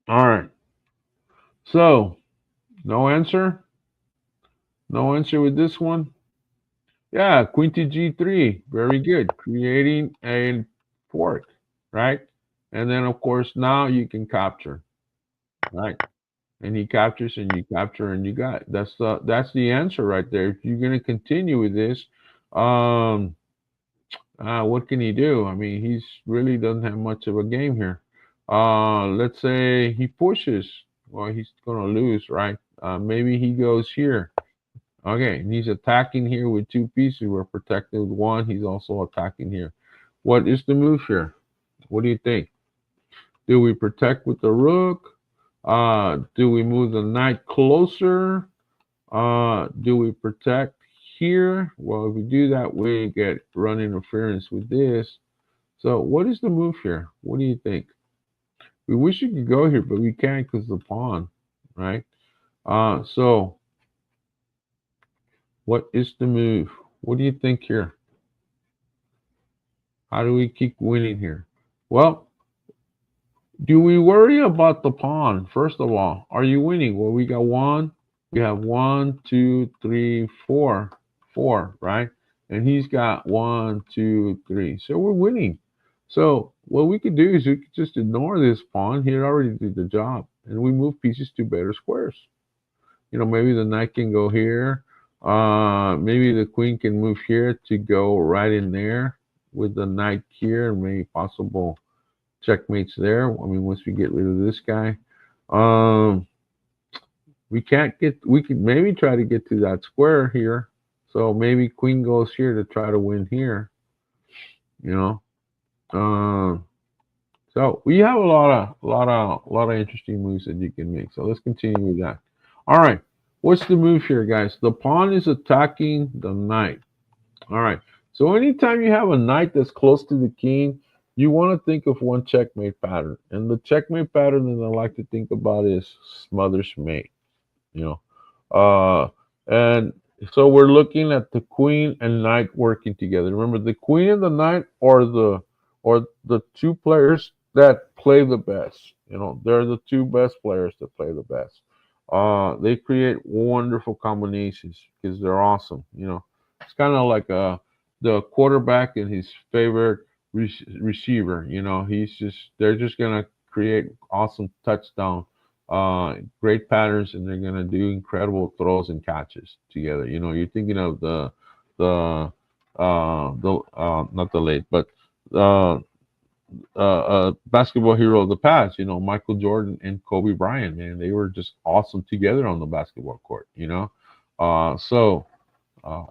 All right. So, no answer? No answer with this one? Yeah, queen to g3. Very good. Creating a fork, right? And then, of course, now you can capture, right? And he captures and you capture and you got it. That's the answer right there. If you're gonna continue with this, um, what can he do? I mean, he's really doesn't have much of a game here. Let's say he pushes. Well, he's gonna lose, right? Maybe he goes here. Okay, and he's attacking here with two pieces. We're protected with one. He's also attacking here. What is the move here? What do you think? Do we protect with the rook? Do we move the knight closer? Do we protect here? Well, if we do that, we get run interference with this. So what is the move here? What do you think? We wish we could go here, but we can't because the pawn, right? So what is the move? What do you think here? How do we keep winning here? Well, do we worry about the pawn? First of all, are you winning? Well, we got one. We have one, two, three, four, right? And he's got one, two, three. So we're winning. So what we could do is we could just ignore this pawn. He already did the job, and we move pieces to better squares. Maybe the knight can go here. Maybe the queen can move here to go right in there with the knight here, and maybe possible checkmates there. I mean, once we get rid of this guy, um, we can't get. We could maybe try to get to that square here. So maybe queen goes here to try to win here. You know. Um, so we have a lot of interesting moves that you can make. So let's continue with that. All right. What's the move here, guys? The pawn is attacking the knight. All right. So anytime you have a knight that's close to the king, you want to think of one checkmate pattern. And the checkmate pattern that I like to think about is smother's mate. You know. And so we're looking at the queen and knight working together. Remember, the queen and the knight are the two players that play the best. They're the two best players that play the best. They create wonderful combinations because they're awesome. It's kind of like the quarterback and his favorite receiver. They're just gonna create awesome touchdown, great patterns, and they're gonna do incredible throws and catches together. You're thinking of the not the late, but uh, basketball hero of the past. Michael Jordan and Kobe Bryant. Man, they were just awesome together on the basketball court. So uh,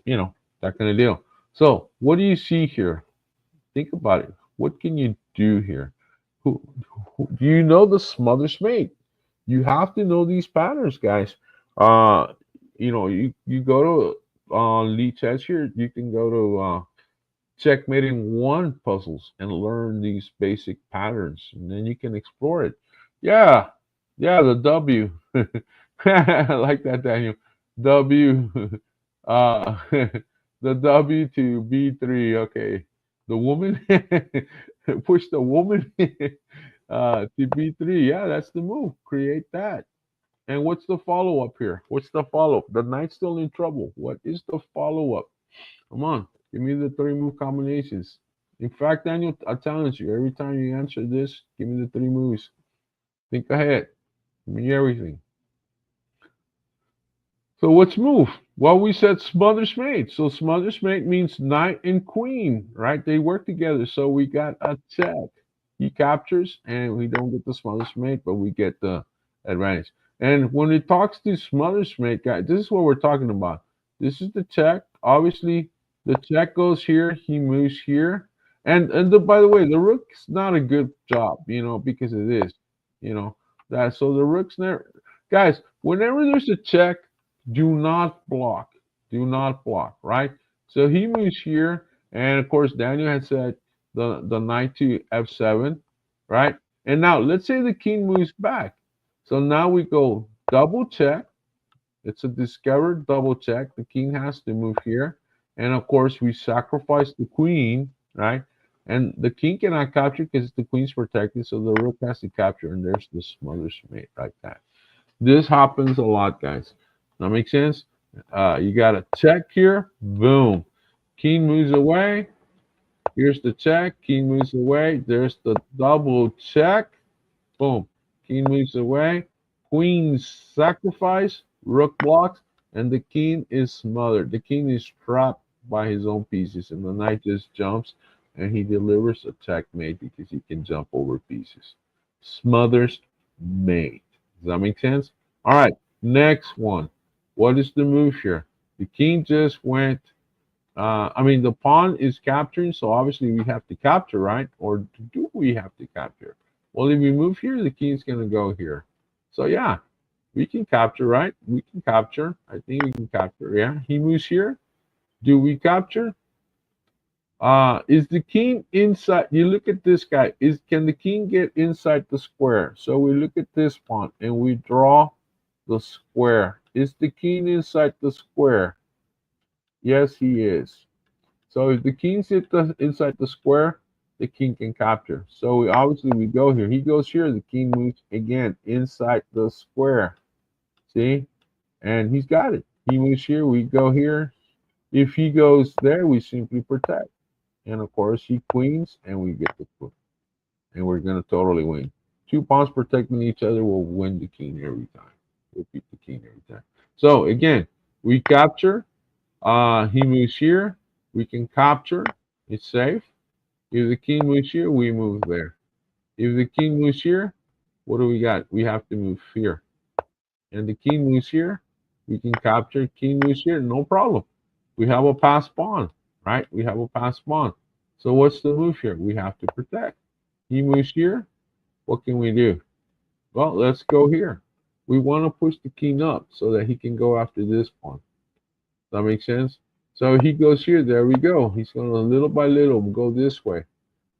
that kind of deal. So, what do you see here? Think about it. What can you do here? Do you know the smother's mate? You have to know these patterns, guys. Uh, you go to Lee Chess here. You can go to checkmating one puzzles and learn these basic patterns, and then you can explore it. Yeah, yeah, the W. I like that, Daniel. W. The W to B3. Okay, the woman push the woman to B3. Yeah, that's the move. Create that. And what's the follow up here? What's the follow up? The knight's still in trouble. What is the follow up? Come on, give me the three move combinations. In fact, Daniel, I challenge you. Every time you answer this, give me the three moves. Think ahead. Give me everything. So what's move? Well, we said smother's mate. So smother's mate means knight and queen, right? They work together. So we got a check. He captures, and we don't get the smother's mate, but we get the advantage. And when it talks to smother's mate, guys, this is what we're talking about. This is the check. Obviously, the check goes here. He moves here. By the way, the rook's not a good job, because of this, that. So the rook's never, guys. Whenever there's a check, do not block. Do not block, right? So he moves here, and of course Daniel had said the knight to f7, right? And now let's say the king moves back. So now we go double check. It's a discovered double check. The king has to move here, and of course we sacrifice the queen, right? And the king cannot capture because the queen's protected, so the rook has to capture, and there's the smother's mate like that. This happens a lot, guys. That makes sense? You got a check here. Boom. King moves away. Here's the check. King moves away. There's the double check. Boom. King moves away. Queen sacrifice. Rook blocks. And the king is smothered. The king is trapped by his own pieces. And the knight just jumps and he delivers a checkmate because he can jump over pieces. Smothers mate. Does that make sense? All right. Next one. What is the move here? The king just went. The pawn is capturing, so obviously we have to capture, right? Or do we have to capture? Well, if we move here, the king is going to go here. So yeah, we can capture, right? We can capture. I think we can capture. Yeah, he moves here. Do we capture? Is the king inside? You look at this guy. Can the king get inside the square? So we look at this pawn and we draw the square. Is the king inside the square? Yes, he is. So if the king's inside the square, the king can capture. So we go here. He goes here. The king moves again inside the square. See? And he's got it. He moves here. We go here. If he goes there, we simply protect. And of course, he queens, and we get the queen. And we're going to totally win. Two pawns protecting each other will win the king every time. We'll beat the king every time. So again, we capture. He moves here. We can capture. It's safe. If the king moves here, we move there. If the king moves here, what do we got? We have to move here. And the king moves here. We can capture. King moves here. No problem. We have a passed pawn, right? We have a passed pawn. So what's the move here? We have to protect. He moves here. What can we do? Well, let's go here. We want to push the king up so that he can go after this pawn. That makes sense? So he goes here. There we go. He's going to little by little go this way.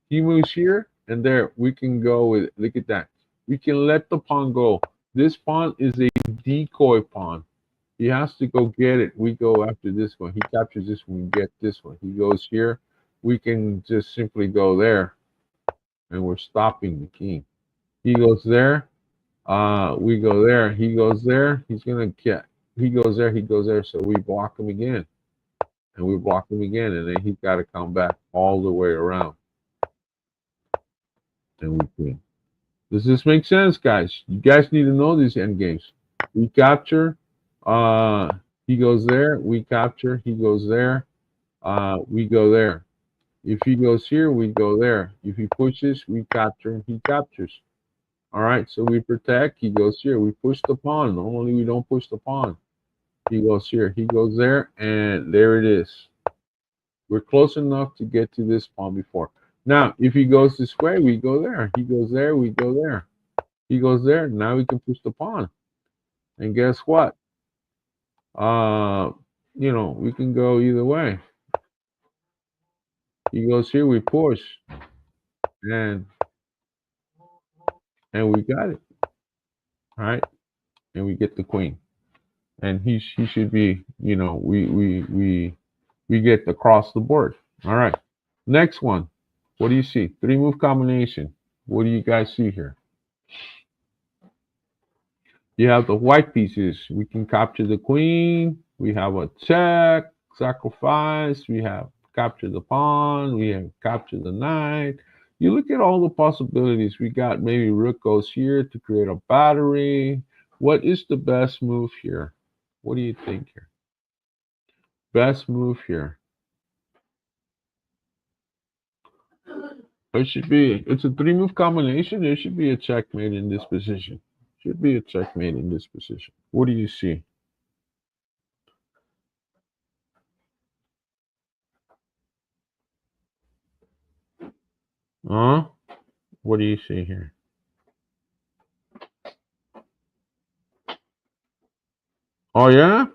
He moves here, and there we can go with it. Look at that. We can let the pawn go. This pawn is a decoy pawn. He has to go get it. We go after this one. He captures this one. We get this one. He goes here. We can just simply go there, and we're stopping the king. He goes there. We go there. He goes there. He's gonna get. He goes there. He goes there. So we block him again, and we block him again, and then he's got to come back all the way around, and we win. Does this make sense, guys? You guys need to know these end games. We capture. He goes there. We capture. He goes there. We go there. If he goes here, we go there. If he pushes, we capture. He captures. All right. So we protect. He goes here. We push the pawn. Normally, we don't push the pawn. He goes here. He goes there, and there it is. We're close enough to get to this pawn before. Now, if he goes this way, we go there. He goes there, we go there. He goes there. Now we can push the pawn. And guess what? We can go either way. He goes here, we push, and we got it. All right, and we get the queen, and he should be. We get across the board. All right, next one. What do you see? 3-move combination. What do you guys see here? You have the white pieces. We can capture the queen. We have a check, sacrifice. We have capture the pawn. We have capture the knight. You look at all the possibilities. We got maybe rook goes here to create a battery. What is the best move here? What do you think here? Best move here. It's a 3-move combination. There should be a checkmate in this position. Should be a checkmate in this position. What do you see? What do you see here? Oh yeah?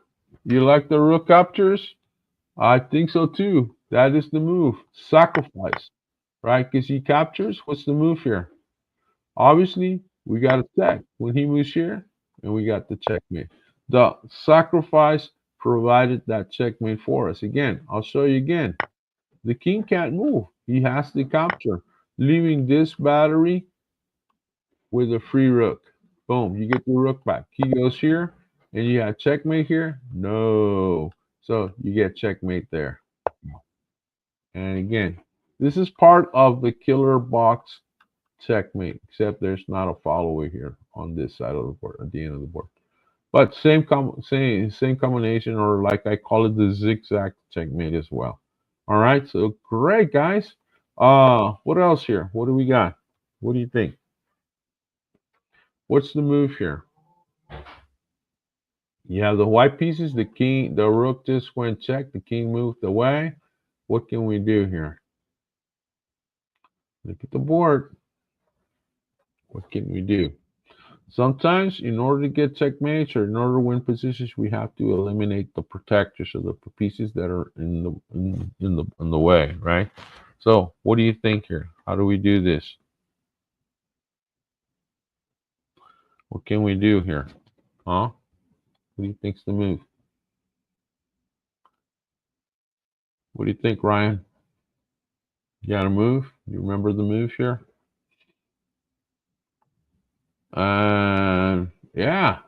You like the rook captures? I think so too. That is the move. Sacrifice. Right? Because he captures. What's the move here? Obviously, we got a check when he moves here, and we got the checkmate. The sacrifice provided that checkmate for us. Again, I'll show you again. The king can't move. He has to capture, leaving this battery with a free rook. Boom, you get the rook back. He goes here, and you have checkmate here. No. So you get checkmate there. And again, this is part of the killer box checkmate, except there's not a follower here on this side of the board, at the end of the board. But same combination, or like I call it, the zigzag checkmate as well. All right, so great, guys. What else here? What do we got? What do you think? What's the move here? You have the white pieces, the king, the rook just went check, the king moved away. What can we do here? Look at the board. What can we do? Sometimes, in order to get checkmates or in order to win positions, we have to eliminate the protectors or the pieces that are in the way, right? So, what do you think here? How do we do this? What can we do here? Huh? What do you think's the move? What do you think, Ryan? You got a move? You remember the move here? And yeah,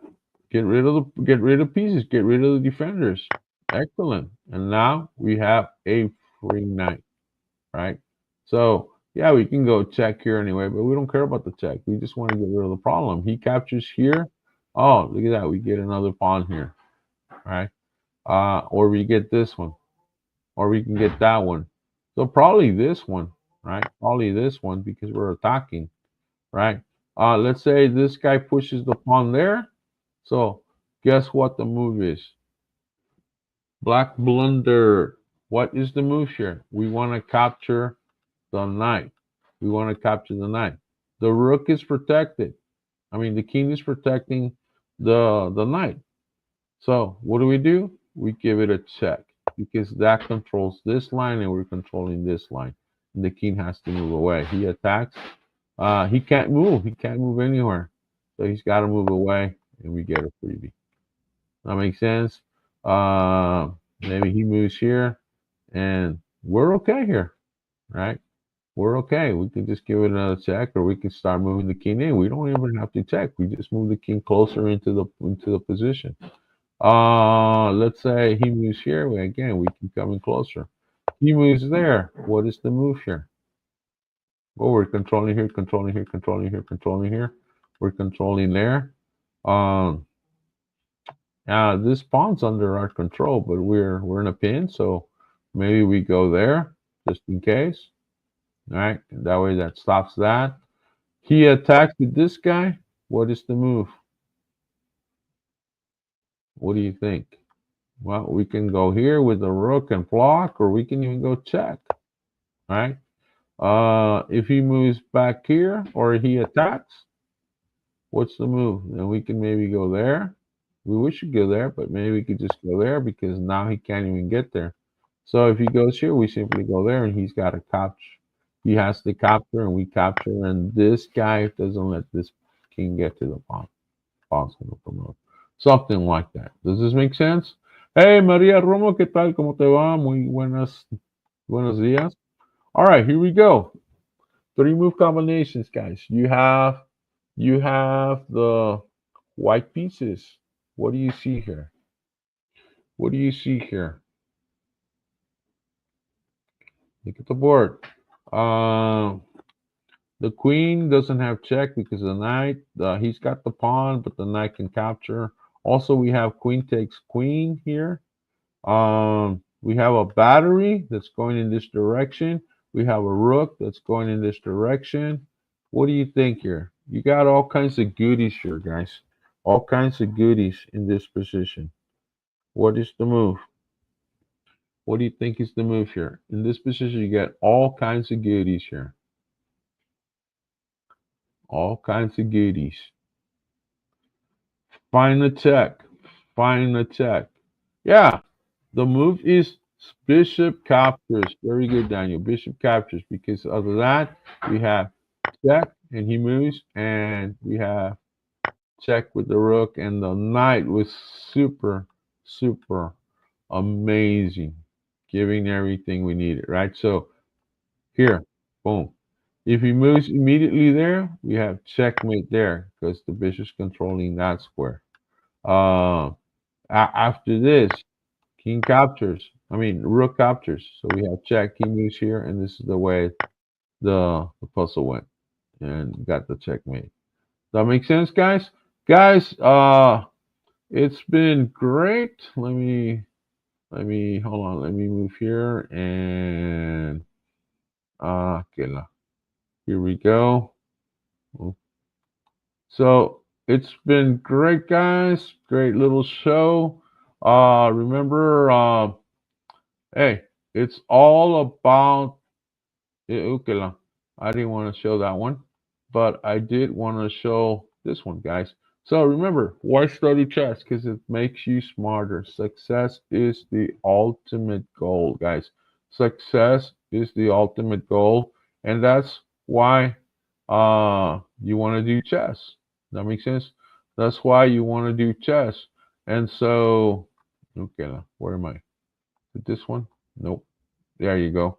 get rid of pieces, get rid of the defenders. Excellent. And now we have a free knight, right? So yeah, we can go check here anyway, but we don't care about the check. We just want to get rid of the problem. He captures here. Oh, look at that. We get another pawn here, right? Or we get this one, or we can get that one. So probably this one, right? Probably this one because we're attacking, right? Let's say this guy pushes the pawn there. So guess what the move is? Black blunder. What is the move here? We want to capture the knight. We want to capture the knight. The rook is protected. I mean, the king is protecting the knight. So what do? We give it a check because that controls this line and we're controlling this line. And the king has to move away. He attacks. He can't move. He can't move anywhere. So he's got to move away and we get a freebie. That makes sense. Maybe he moves here and we're okay here, right? We're okay. We can just give it another check, or we can start moving the king in. We don't even have to check. We just move the king closer into the position. Let's say he moves here. We can come in closer. He moves there. What is the move here? Well, we're controlling here, controlling here, controlling here, controlling here. We're controlling there. This pawn's under our control, but we're in a pin, so maybe we go there just in case. All right, that way that stops that. He attacks with this guy. What is the move? What do you think? Well, we can go here with the rook and block, or we can even go check. All right. If he moves back here or he attacks, what's the move? Then we can maybe go there. We wish to go there, but maybe we could just go there because now he can't even get there. So if he goes here, we simply go there and he's got to capture. He has to capture and we capture, and this guy doesn't let this king get to the pawn. Pawn's going to promote. Something like that. Does this make sense? Hey, Maria Romo, ¿qué tal? ¿Cómo te va? Muy buenos días. All right, here we go. 3 move combinations, guys. You have the white pieces. What do you see here? What do you see here? Look at the board. The queen doesn't have check because the knight, he's got the pawn, but the knight can capture. Also, we have queen takes queen here. We have a battery that's going in this direction. We have a rook that's going in this direction. What do you think here? You got all kinds of goodies here, guys. All kinds of goodies in this position. What is the move? What do you think is the move here? In this position, you get all kinds of goodies here. All kinds of goodies. Find the check. Find the check. Yeah, the move is bishop captures. Very good, Daniel. Bishop captures, because other than that, we have check and he moves, and we have check with the rook, and the knight was super, super amazing, giving everything we needed, right? So Here, boom. If he moves immediately there, we have checkmate there because the bishop's controlling that square. Uh, After this, king captures. I mean, rook captures. So we have check. He moves here, and this is the way the puzzle went, and got the checkmate. Does that make sense, guys? Guys, it's been great. Let me hold on. Let me move here and okay, here we go. So it's been great, guys. Great little show. Remember, hey, it's all about ukela. I didn't want to show that one, but I did want to show this one, guys. So remember, why study chess? Because it makes you smarter. Success is the ultimate goal, guys. Success is the ultimate goal, and that's why you want to do chess. That makes sense. That's why you want to do chess. And so, okay, where am I? Is this one? Nope. There you go.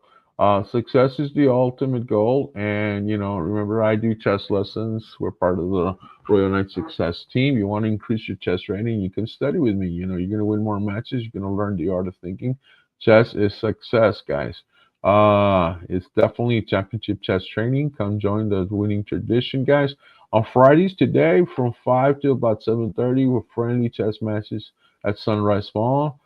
Success is the ultimate goal, and remember, I do chess lessons. We're part of the Royal Knight Success team. You want to increase your chess rating, you can study with me. You're going to win more matches. You're going to learn the art of thinking. Chess is success, guys. It's definitely championship chess training. Come join the winning tradition, guys. On Fridays today, from 5 to about 7:30, with friendly chess matches at Sunrise Mall.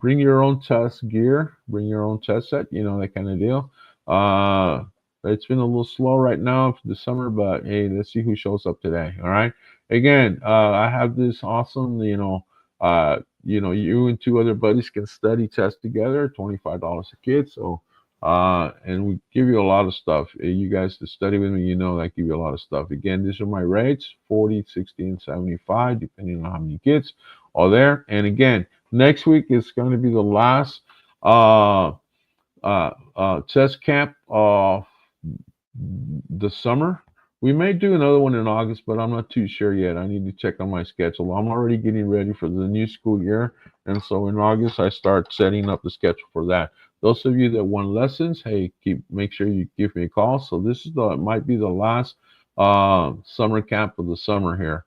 Bring your own chess gear, bring your own chess set, that kind of deal. Uh, it's been a little slow right now for the summer, but hey, let's see who shows up today. All right. Again, I have this awesome, you and two other buddies can study chess together, $25 a kid. So, and we give you a lot of stuff. You guys to study with me, I give you a lot of stuff. Again, these are my rates, 40, 60, and 75, depending on how many kids are there. And again, next week is going to be the last uh, chess camp of the summer. We may do another one in August, but I'm not too sure yet. I need to check on my schedule. I'm already getting ready for the new school year, and so in August I start setting up the schedule for that. Those of you that want lessons, hey, make sure you give me a call. So this is might be the last summer camp of the summer here.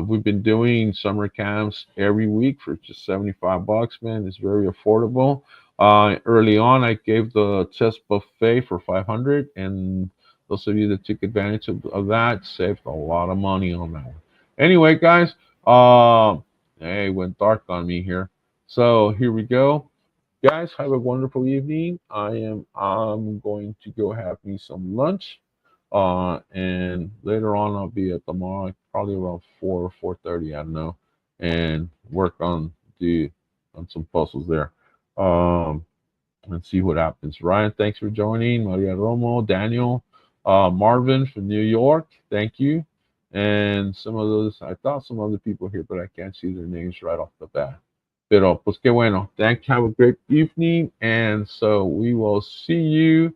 We've been doing summer camps every week for just $75, man. It's very affordable. Early on, I gave the chess buffet for 500, and those of you that took advantage of that saved a lot of money on that one. Anyway, guys, hey, it went dark on me here. So here we go. Guys, have a wonderful evening. I'm going to go have me some lunch. And later on I'll be at the mall, probably around 4:30, I don't know, and work on some puzzles there. Um, and see what happens. Ryan, thanks for joining. Maria Romo, Daniel, Marvin from New York, thank you. And some of those, I thought some other people here, but I can't see their names right off the bat. Pero, pues qué bueno. Thank you. Have a great evening. And so we will see you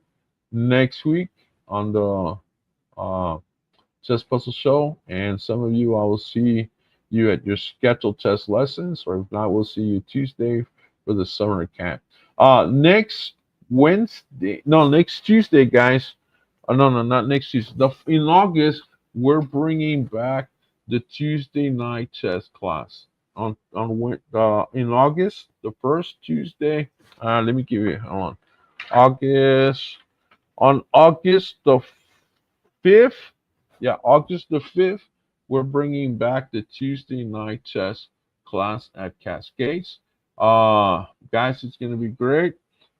next week on the uh, Chess Puzzle Show. And some of you, I will see you at your scheduled chess lessons, or if not, we'll see you Tuesday for the summer camp. Next Wednesday, no, next Tuesday, guys. No, not next Tuesday. In August, we're bringing back the Tuesday night chess class. In August, the first Tuesday. Let me give you. Hold on. August on August the 5th, yeah, August the 5th, we're bringing back the Tuesday night chess class at Cascades. Guys, it's going to be great.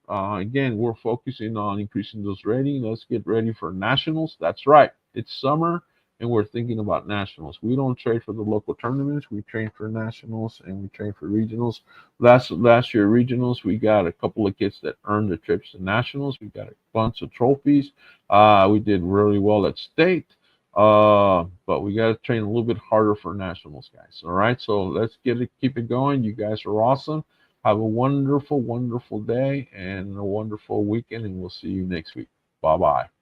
Again, we're focusing on increasing those ratings. Let's get ready for nationals. That's right. It's summer and we're thinking about nationals. We don't trade for the local tournaments. We train for nationals and we train for regionals. Last year regionals, we got a couple of kids that earned the trips to nationals. We got a bunch of trophies. We did really well at state. But we got to train a little bit harder for nationals, guys. All right, so let's keep it going. You guys are awesome. Have a wonderful, wonderful day and a wonderful weekend, and we'll see you next week. Bye bye.